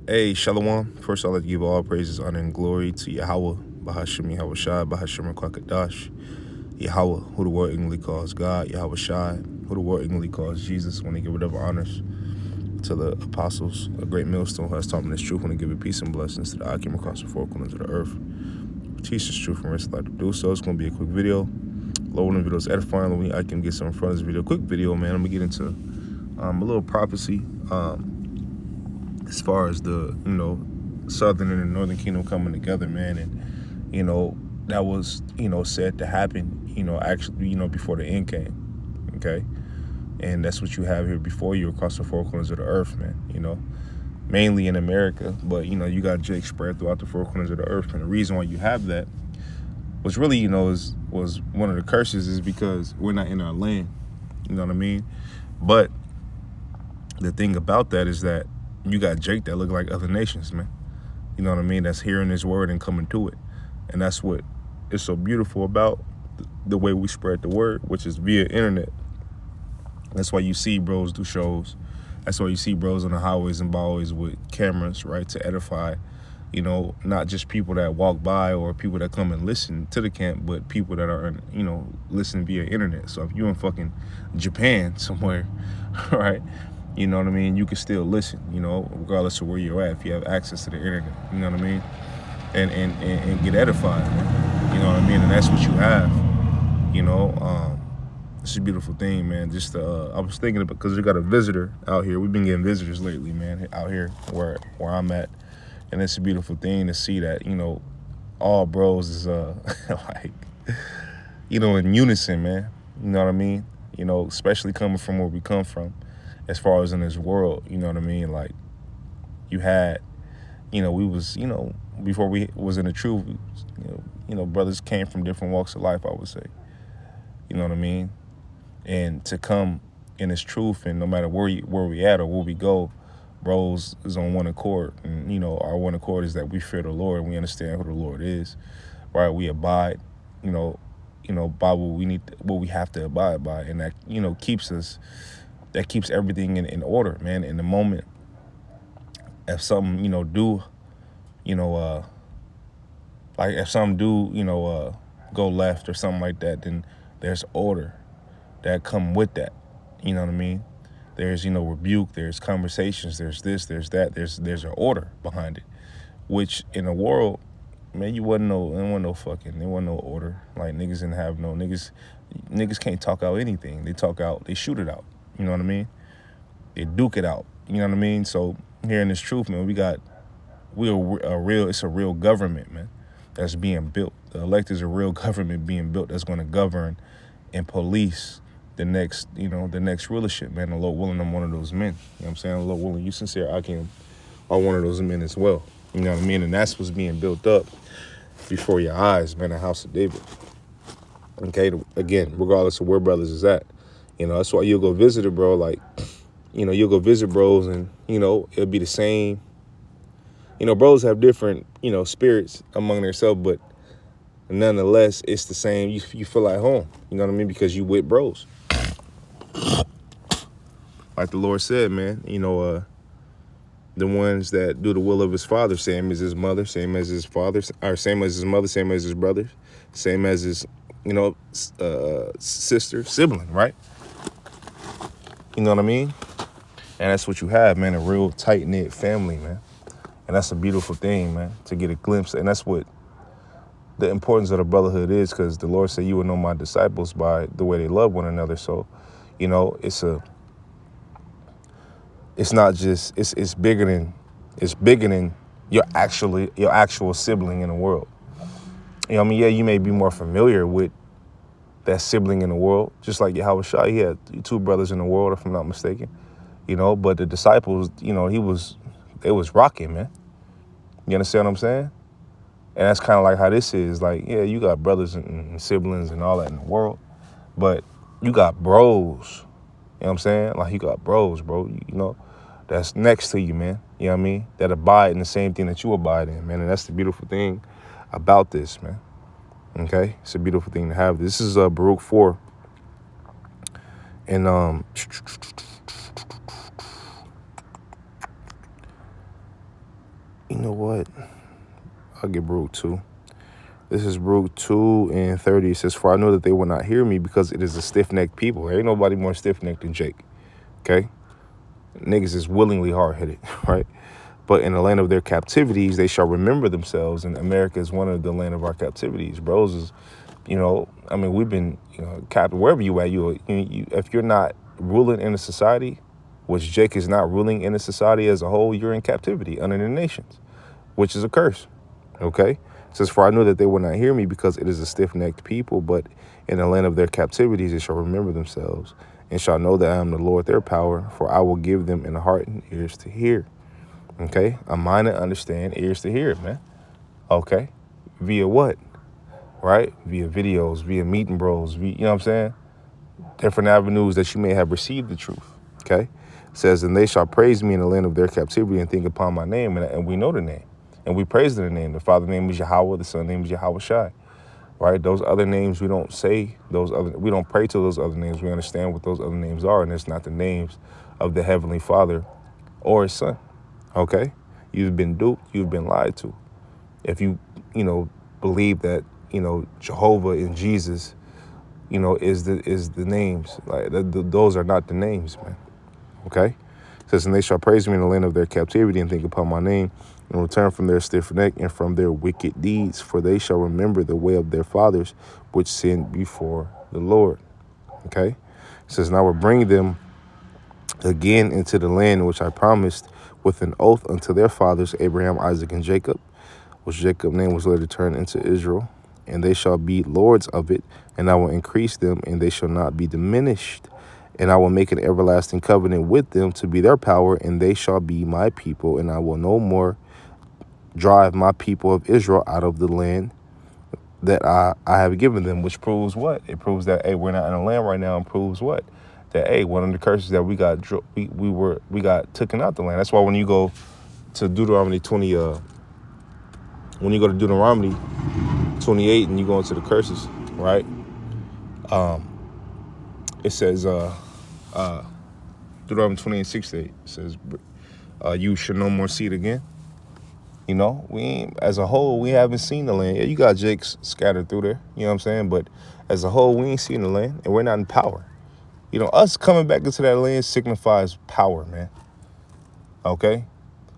Hey, Shalom. First, I'd like to give all praises, honor, and glory to Yahweh, Bahashim Yahweh Shai, Bahashim Kwakadash, Yahweh, who the world ignorantly calls God, Yahweh Shai, who the world ignorantly calls Jesus, when they give whatever honors to the apostles, a great millstone who has taught me this truth, when they give it peace and blessings to the Akim across the four corners of the earth. Teach this truth and rest like to do so. It's going to be a quick video. Lord, when the video's edifying, I can get some in front of this video. Quick video, man. I'm going to get into a little prophecy. As far as the, Southern and the Northern Kingdom coming together, man, and, that was, said to happen, actually, before the end came, okay? And that's what you have here before you across the four corners of the earth, man, mainly in America, but, you got Jake spread throughout the four corners of the earth, and the reason why you have that was really, was one of the curses is because we're not in our land, you know what I mean? But the thing about that is that you got Jake that look like other nations, man. You know what I mean? That's hearing his word and coming to it. And that's what is so beautiful about the way we spread the word, which is via internet. That's why you see bros do shows. That's why you see bros on the highways and byways with cameras, right, to edify, not just people that walk by or people that come and listen to the camp, but people that are, listening via internet. So if you're in fucking Japan somewhere, right, you know what I mean, you can still listen, regardless of where you're at, if you have access to the internet, you know what I mean, and get edified, man. You know what I mean, and that's what you have, it's a beautiful thing, man. Just I was thinking about, because we got a visitor out here. We've been getting visitors lately, man, out here where I'm at, and it's a beautiful thing to see that, all bros is like, in unison, man. You know what I mean? Especially coming from where we come from, as far as in this world, you know what I mean? Like, you had, we was, before we was in the truth, brothers came from different walks of life, I would say. You know what I mean? And to come in this truth, and no matter where we at or where we go, bros is on one accord. And, our one accord is that we fear the Lord, and we understand who the Lord is, right? We abide, by what we have to abide by. And that, keeps everything in order, man. In the moment, if something, like if something go left or something like that, then there's order that come with that. You know what I mean? There's, rebuke, there's conversations, there's this, there's that, there's an order behind it. Which in the world, man, there wasn't no order. Like, niggas didn't have niggas can't talk out anything. They shoot it out. You know what I mean? They duke it out. You know what I mean? So here in this truth, man, it's a real government, man, that's being built. The elect is a real government being built that's going to govern and police the next rulership, man. The Lord willing, I'm one of those men. You know what I'm saying? The Lord willing, you sincere, I are one of those men as well. You know what I mean? And that's what's being built up before your eyes, man, the house of David. Okay, again, regardless of where brothers is at. That's why you'll go visit a bro, like, you'll go visit bros and, it'll be the same. Bros have different, spirits among themselves, but nonetheless, it's the same. You feel like home, you know what I mean? Because you with bros. Like the Lord said, man, the ones that do the will of his father, same as his mother, same as his father, or same as his mother, same as his brothers, same as his, sister, sibling, right? You know what I mean? And that's what you have, man, a real tight-knit family, man. And that's a beautiful thing, man, to get a glimpse. And that's what the importance of the brotherhood is, because the Lord said you will know my disciples by the way they love one another. So, it's not just, it's bigger than your actual sibling in the world. You know what I mean? Yeah, you may be more familiar with that sibling in the world, just like Yahweh Shai. He had two brothers in the world, if I'm not mistaken. But the disciples, they was rocking, man. You understand what I'm saying? And that's kind of like how this is. Like, yeah, you got brothers and siblings and all that in the world, but you got bros. You know what I'm saying? Like, you got bros, bro. That's next to you, man. You know what I mean? That abide in the same thing that you abide in, man. And that's the beautiful thing about this, man. Okay? It's a beautiful thing to have. This is Baruch 4. And, You know what? I'll get Baruch 2. This is Baruch 2 and 30. It says, for I know that they will not hear me because it is a stiff-necked people. There ain't nobody more stiff-necked than Jake. Okay? Niggas is willingly hard-headed, right? But in the land of their captivities, they shall remember themselves. And America is one of the land of our captivities. Bros is, I mean, we've been, captive wherever you at. You if you're not ruling in a society, which Jake is not ruling in a society as a whole, you're in captivity under the nations, which is a curse. Okay? It says, for I know that they will not hear me because it is a stiff-necked people, but in the land of their captivities they shall remember themselves and shall know that I am the Lord their power, for I will give them in the heart and ears to hear. Okay? A mind to understand, ears to hear, man. Okay? Via what? Right? Via videos, via meeting bros, you know what I'm saying? Different avenues that you may have received the truth. Okay? It says, and they shall praise me in the land of their captivity and think upon my name, and we know the name. And we praise the name. The Father's name is Yahweh, the Son's name is Yahweh Shai. Right? Those other names, we don't say we don't pray to those other names. We understand what those other names are, and it's not the names of the Heavenly Father or His Son. Okay? You've been duped, you've been lied to. If you, believe that, Jehovah and Jesus, is the names. Like those are not the names, man. Okay? It says, and they shall praise me in the land of their captivity and think upon my name and return from their stiff neck and from their wicked deeds, for they shall remember the way of their fathers, which sinned before the Lord. Okay? It says, and I will bring them again into the land which I promised with an oath unto their fathers, Abraham, Isaac, and Jacob, which Jacob's name was later turned into Israel, and they shall be lords of it, and I will increase them, and they shall not be diminished. And I will make an everlasting covenant with them to be their power, and they shall be my people, and I will no more drive my people of Israel out of the land that I have given them, which proves what? It proves that, hey, we're not in the land right now, and proves what? That, hey, one of the curses that we got taken out the land. That's why when you go to Deuteronomy 20, when you go to Deuteronomy 28 and you go into the curses, right? It says, Deuteronomy 28:6, it says, you shall no more see it again. As a whole, we haven't seen the land. Yeah, you got Jakes scattered through there, you know what I'm saying? But as a whole, we ain't seen the land, and we're not in power. Us coming back into that land signifies power, man. Okay?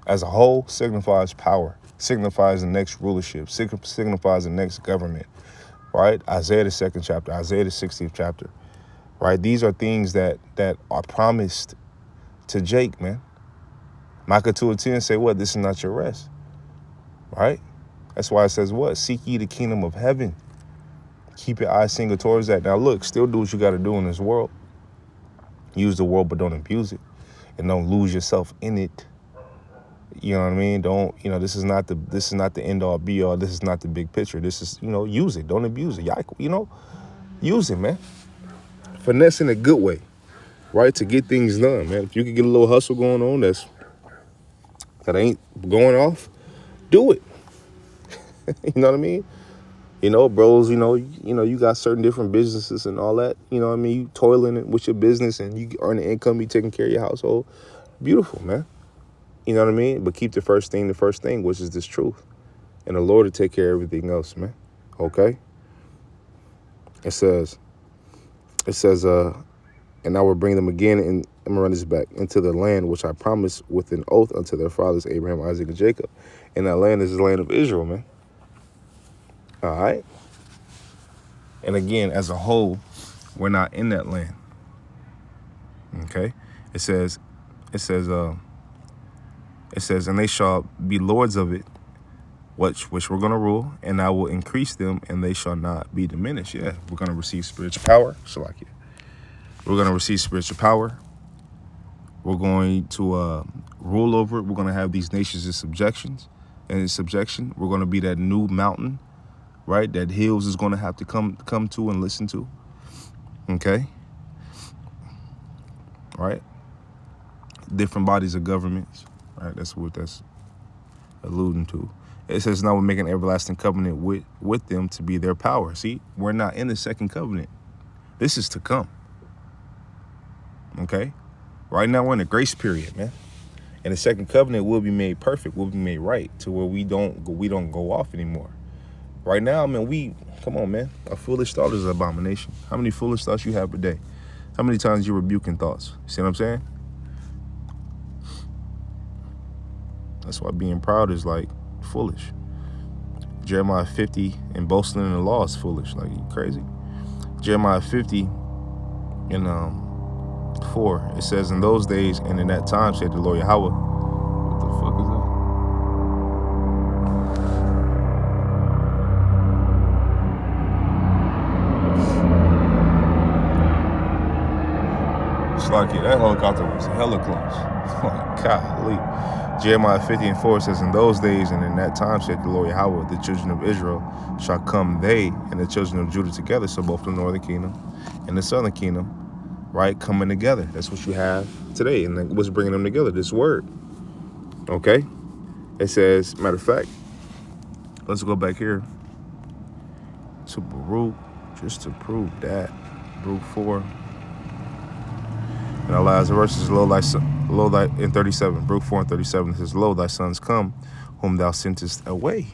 As a whole, signifies power, signifies the next rulership, signifies the next government, right? Isaiah the 2nd chapter, Isaiah the 60th chapter, right? These are things that are promised to Jake, man. Micah 2:10 say what? This is not your rest, right? That's why it says what? Seek ye the kingdom of heaven. Keep your eyes single towards that. Now look, still do what you got to do in this world. Use the world, but don't abuse it, and don't lose yourself in it. You know what I mean? Don't, this is not the end all be all. This is not the big picture. This is, use it. Don't abuse it. Use it, man. Finesse in a good way, right? To get things done, man. If you could get a little hustle going on that ain't going off, do it. You know what I mean? Bros, you got certain different businesses and all that. You know what I mean? You toiling with your business and you earn an income, you taking care of your household. Beautiful, man. You know what I mean? But keep the first thing, which is this truth. And the Lord will take care of everything else, man. Okay? It says, and I will bring them again, and I'm going to run this back, into the land which I promised with an oath unto their fathers, Abraham, Isaac, and Jacob. And that land is the land of Israel, man. All right? And again, as a whole, we're not in that land. Okay? It says, and they shall be lords of it, which we're going to rule, and I will increase them, and they shall not be diminished. Yeah, we're going to receive spiritual power. Shalakia. We're going to receive spiritual power. We're going to rule over it. We're going to have these nations in subjection. We're going to be that new mountain, right? That hills is going to have to come to and listen to. Okay? Right? Different bodies of governments. Right? That's what that's alluding to. It says, now we're making an everlasting covenant with them to be their power. See, we're not in the second covenant. This is to come. Okay? Right now we're in a grace period, man. And the second covenant will be made perfect, will be made right, to where we don't go off anymore. Right now, man, come on, man. A foolish thought is an abomination. How many foolish thoughts you have per day? How many times you rebuking thoughts? See what I'm saying? That's why being proud is like foolish. Jeremiah 50 and boasting in the law is foolish. Like, you crazy? Jeremiah 50 and 4, it says, in those days and in that time, said the Lord Yahweh. What the fuck is that? It's like, yeah, that helicopter was hella close. Like, golly. Jeremiah 50 and 4 says, in those days and in that time, said the Lord Yahweh, the children of Israel shall come, they and the children of Judah together. So both the northern kingdom and the southern kingdom, right, coming together. That's what you have today. And what's bringing them together? This word. Okay? It says, matter of fact, let's go back here to Baruch, just to prove that. Baruch 4. And our last verse is, lo, thy, in 37, Baruch 4 and 37, it says, lo, thy sons come, whom thou sentest away.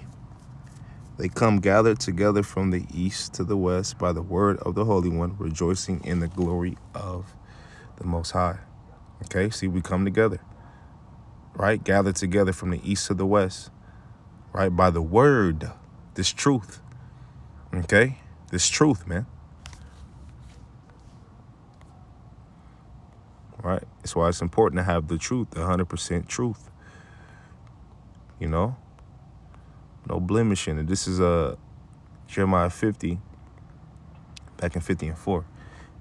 They come gathered together from the east to the west by the word of the Holy One, rejoicing in the glory of the Most High. Okay, see, we come together, right? Gathered together from the east to the west, right? By the word, this truth, okay? This truth, man. Right? That's why it's important to have the truth, the 100% truth. You know? No blemish in it. This is Jeremiah 50, back in 50 and 4. It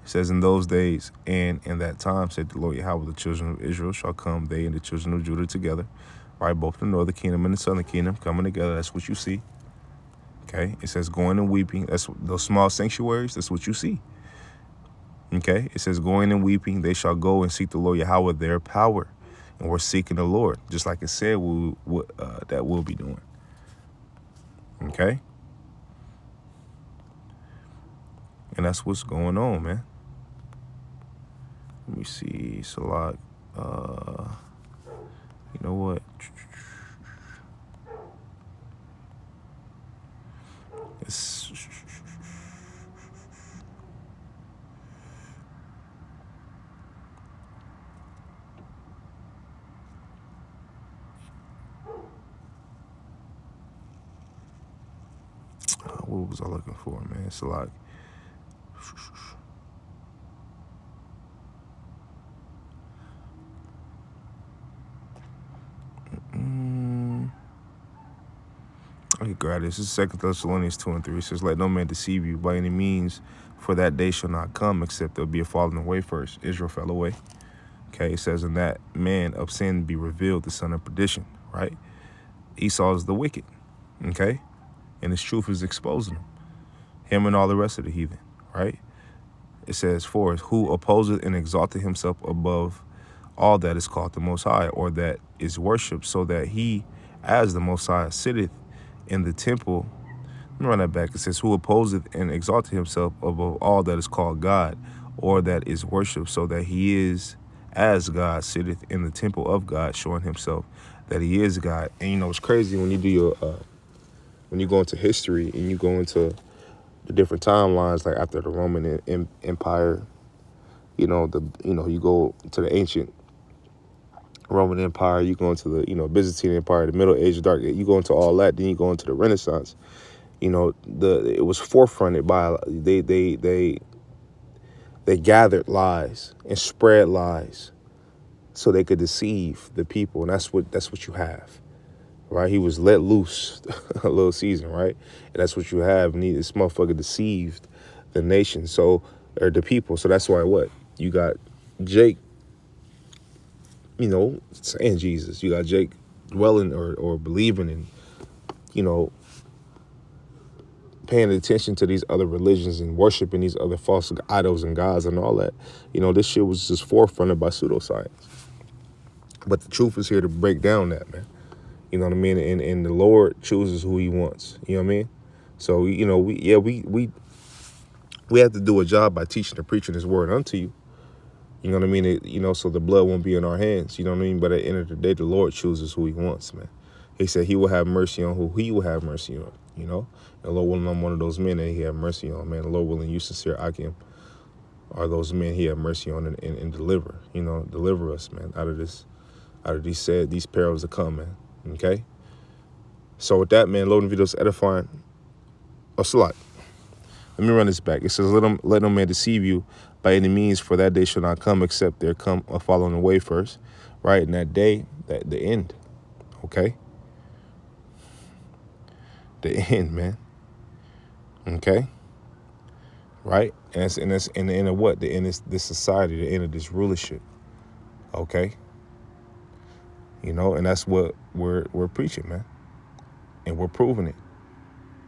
says, in those days and in that time, said the Lord Yahweh, the children of Israel shall come, they and the children of Judah together. Right? Both the northern kingdom and the southern kingdom coming together. That's what you see. Okay? It says going and weeping. That's those small sanctuaries. That's what you see. Okay, it says, going and weeping, they shall go and seek the Lord Yahweh, their power. And we're seeking the Lord, just like it said that we'll be doing. Okay? And that's what's going on, man. Let me see, Salak. You know what? What was I looking for, man? It's like, I can grab this. This is 2 Thessalonians 2 and 3. It says, let no man deceive you by any means, for that day shall not come, except there'll be a falling away first. Israel fell away. Okay, it says, in that man of sin be revealed, the son of perdition, right? Esau is the wicked, okay? And his truth is exposing him and all the rest of the heathen, right? It says, for who opposeth and exalteth himself above all that is called the Most High, or that is worshipped, so that he, as the Most High, sitteth in the temple. Let me run that back. It says, who opposeth and exalteth himself above all that is called God, or that is worshipped, so that he is, as God, sitteth in the temple of God, showing himself that he is God. And you know, it's crazy when you do your, when you go into history and you go into the different timelines, like after the Roman Empire, you go to the ancient Roman Empire, you go into the, Byzantine Empire, the Middle Age, Dark Age, you go into all that, then you go into the Renaissance. It was forefronted by, they gathered lies and spread lies so they could deceive the people, and that's what you have. Right, he was let loose a little season, right? And that's what you have. And this motherfucker deceived the nation, or the people. So that's why you got Jake, saying Jesus. You got Jake dwelling or believing in, paying attention to these other religions and worshiping these other false idols and gods and all that. This shit was just forefronted by pseudoscience. But the truth is here to break down that, man. You know what I mean? And the Lord chooses who he wants. You know what I mean? So, we have to do a job by teaching and preaching his word unto you. You know what I mean? So the blood won't be in our hands. You know what I mean? But at the end of the day, the Lord chooses who he wants, man. He said he will have mercy on who he will have mercy on, you know? And the Lord willing, I'm one of those men that he have mercy on, man. The Lord willing, you sincere Akim are those men he have mercy on and deliver, deliver us, man, out of these perils to come, man, okay? So with that, man, loading videos edifying. Oh, Salat. Let me run this back. It says, let no man deceive you by any means, for that day shall not come except there come a falling away first, right? And that day, the end, okay? The end, man, okay? Right? And it's in the end of what? The end is this society, the end of this rulership, okay? And that's what we're preaching, man. And we're proving it.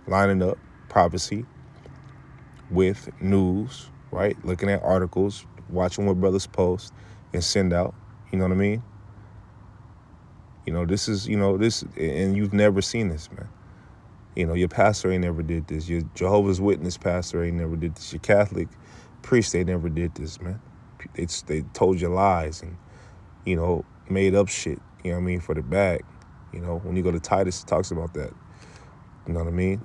Lining up prophecy with news, right? Looking at articles, watching what brothers post and send out. You know what I mean? This is, and you've never seen this, man. Your pastor ain't never did this. Your Jehovah's Witness pastor ain't never did this. Your Catholic priest, they never did this, man. They told you lies and, made up shit, for the bag. When you go to Titus, it talks about that. You know what I mean?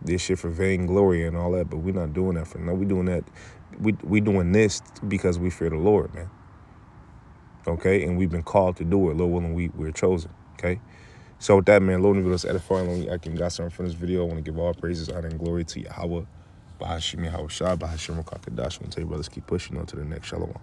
This shit for vainglory and all that, but we're not doing that we doing that. We doing this because we fear the Lord, man. Okay? And we've been called to do it. Lord willing, we're chosen. Okay? So with that, man, Lord, us edifying. I can got something from this video. I want to give all praises, honor, and glory to Yahweh, Bahashim Yahweh Shai, Bahashim Rakakadash. I want to tell you, brothers, keep pushing on to the next Shalom.